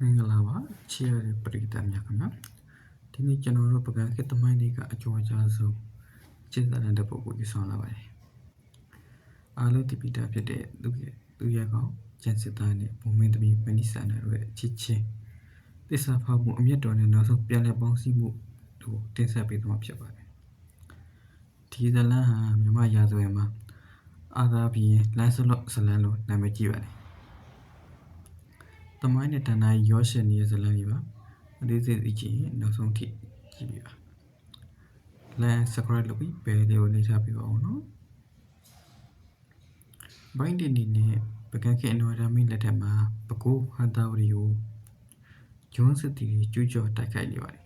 မင်္ဂလာပါချစ်ရတဲ့ပရိသတ်များခင်ဗျာဒီနေ့ကျွန်တော်တို့ပကံခေတ်သမိုင်းလေးကအကျော်ကြားဆုံးချစ်တဲ့တဲ့ပုဂ္ဂိုလ်ကြီးဆောင်လာပါတယ်အားလုံးတပိတာဖြစ်တဲ့သူရဲ့ကောင်ကျန်စစ်သားနဲ့ဘုံမင်းသမီးမနိဆန္ဒတို့ရဲ့ချစ်ချင်းသစ္စာဖောက်မှုအမျက်တော်နဲ့နောက်ဆုံးပြန်လည်ပေါင်းစည်းမှုတို့တင်ဆက်ပေးသွားဖြစ်ပါတယ်ဒီဇလန်ဟာမြမရာဇဝင်မှာအာသာဘီလန်ဆလော့ဇလန်လို့နာမည်ကြီးပါတယ်သမိုင်းနဲ့တန်တိုင်းရောရှယ်နေတဲ့ဇလန်ကြီးပါအသေးစိတ်ကြည့်ရင်နောက်ဆုံးထိကြည့်ပြပါလန်စကရိုက်လုပ်ပြီးဘယ်လေးကိုနေထားပြပါအောင်နော်ဘိုင်းဒီနီနဲ့ပကံခေအနော်ဒါမီလက်ထက်မှာပကိုးဟန်တာဝရီကိုဂျွန်းစစ်တီကျူးကျော်တိုက်ခိုက်နေပါတယ်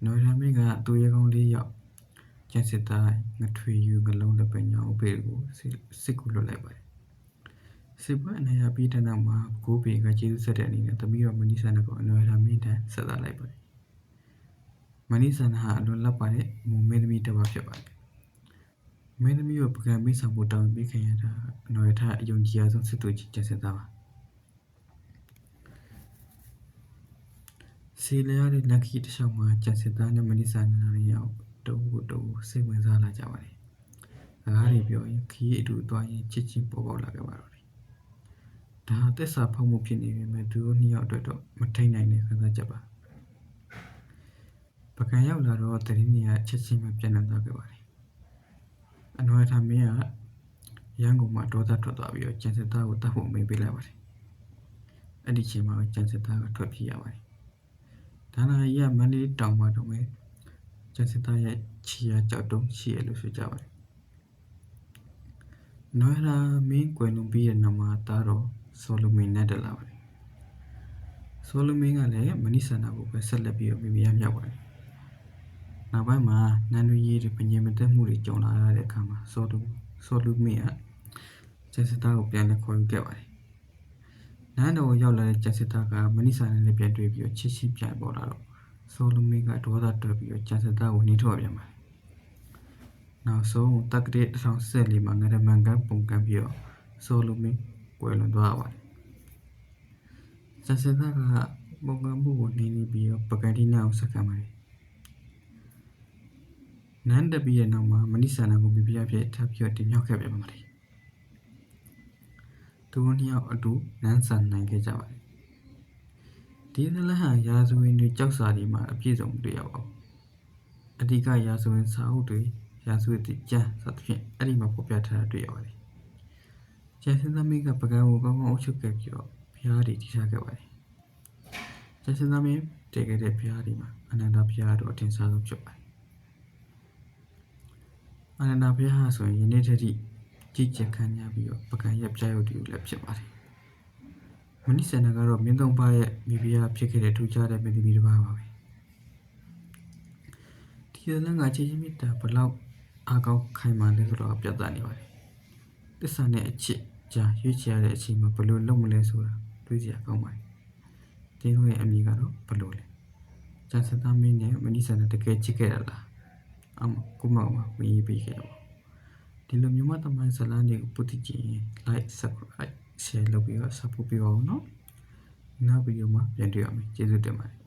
နော်ဒါမီကသူရဲကောင်း၄ယောက်ကျန်စစ်သားငထွေယူကလုံးလက်ပညာဥပေကိုစစ်ကူလွတ်လိုက်ပါတယ်စစ်ပွဲအနေနဲ့ပြီးတဲ့နောက်မှာကိုးပေကကျေးဇူးဆက်တဲ့အနေနဲ့သမီးတော်မနိဆန္ဒကိုအနော်ဒါမီတန်ဆက်လာလိုက်ပါတယ်မနိဆန္ဒဟာအလွန်လက်ပါတဲ့မုံမင်းသမီးတစ်ပါးဖြစ်ပါတယ်မင်းသမီးကိုပကံပေးဆောင်ဖို့တောင်းပေးခင်ရတာအနော်ထအယုံကြည်ရဆုံးစစ်သူကြီးကျန်စစ်သားပါစီလျားတဲ့လက်ခီတစ်လျှောက်မှာကျန်စစ်သားနဲ့မနိဆန္ဒတွေရောက်တူစိတ်ဝင်စားလာကြပါတယ်စကားတွေပြောရင်ခီးအတူသွားရင်ချစ်ချင်းပေါ်ပေါက်လာခဲ့ပါတော့ဒါသစ္စာဖောက်မှုဖြစ်နေပေမဲ့သူတို့နှစ်ယောက်အတွက်တော့မထိန်နိုင်တဲ့ခံစားချက်ပါပကံရောက်လာတော့တရင်ကြီးကချက်ချင်းပဲပြန်လာသွားခဲ့ပါတယ်အနော်ထမင်းကရန်ကုန်မှာဒေါသထွက်သွားပြီးတော့ကျန်စစ်သားကိုတတ်ဖို့အမိန့်ပေးလိုက်ပါတယ်အဲ့ဒီချိန်မှာကျန်စစ်သားကထွက်ပြေးရပါတယ်ဒါနာကြီးကမန္တလေးတောင်မှာတော့ပဲကျန်စစ်သားရဲ့ခြေရကြောက်တုံးရှိရလို့ဆိုကြပါတယ်နော်ထမင်းကွယ်လွန်ပြီးတဲ့နောက်မှာသားတော့ဆိုလိုမင်းနဲ့တက်လာပါတယ်ဆိုလိုမင်းကလည်းမနိဆန္ဒကိုပဲဆက်လက်ပြီးတော့မိမိရမြောက်ပါတယ်နောက်ပိုင်းမှာနန်းတို့ရေးတွေပညင်မတက်မှုတွေကြုံလာရတဲ့အခါမှာဆိုလိုမင်းကကျန်စစ်သားကိုပြန်လက်ခေါ်ယူခဲ့ပါတယ်နန်းတော်ရောက်လာတဲ့ကျန်စစ်သားကမနိဆန္ဒနဲ့ပြန်တွေ့ပြီးတော့ချစ်ချင်းပြန်ပေါ်လာတော့ဆိုလိုမင်းကဒေါသထွက်ပြီးတော့ကျန်စစ်သားကိုနှိထောပြန်ပါတယ်နောက်ဆုံးတက္ကသိုလ်2014မှာငရမန်ကပုံကံပြီးတော့ဆိုလိုမင်းကွယ်လွန်သွားပါတယ်ကျန်စစ်သားကပုံကံမှုကိုနေပြီးတော့ပကံတိနာကိုဆက်ခံပါတယ်နန်းတပီရဲ့နောက်မှာမနိဆန္ဒကိုပြပြဖြစ်ထပ်ပြီးတော့တင်မြောက်ခဲ့ပြန်ပါတယ်သူတို့နှစ်ယောက်အတူနန်းဆန်နိုင်ခဲ့ကြပါတယ်ဒီဇလန်ဟာရာဇဝင်တွေကြောက်စာတွေမှာအပြည့်စုံတွေ့ရပါဘူးအဓိကရာဇဝင်စာအုပ်တွေရာဇဝတ်ကျမ်းစသဖြင့်အဲ့ဒီမှာဖော်ပြထားတာတွေ့ရပါတယ်ကျန်စစ်သားမင်းကပကံကိုကောင်းကောင်းအုပ်ချုပ်ခဲ့ပြီးတော့ဘုရားတွေတည်ထားခဲ့ပါတယ်ကျန်စစ်သားမင်းတည်ခဲ့တဲ့ဘုရားတွေမှာအနန္တဘုရားတို့အထင်ရှားဆုံးဖြစ်ပါတယ်အနန္တဘုရားဆိုရင်ယနေ့တည်းကြည်ကျက်ခံရပြီးတော့ပကံရဲ့ပြရုပ်တွေကိုလည်းဖြစ်ပါတယ်မနိဆန္ဒကတော့မင်းသုံးပါးရဲ့မိဖုရားဖြစ်ခဲ့တဲ့ထူးခြားတဲ့မင်းသမီးတစ်ပါးပါပဲဒီဇလန်ကချစ်ချင်းမြတ်တာဘလောက်အားကောင်းခိုင်မာလဲဆိုတော့ပြသနေပါတယ်သစ္စာနဲ့အချစ်ကြားရွေးချယ်ရတဲ့အချိန်မှာဘယ်လိုလုပ်မလဲဆိုတာတွေးစရာကောင်းပါတယ်တင်းတို့ရဲ့အမိကတော့ဘယ်လိုလဲကျန်စစ်သားမင်းနဲ့မနိဆန္ဒတကယ်ချစ်ခဲ့ရလားကိုမောင်မရေးပေးခဲ့တော့ဒီလိုမျိုးမသမိုင်းဇာတ်လမ်းတွေကိုပုတ်ကြည့်ရင် like subscribe share လုပ်ပြီးတော့ support ပေးပါဦးနော်နောက်ဗီဒီယိုမှာပြန်တွေ့ရမယ်ကျေးဇူးတင်ပါတယ်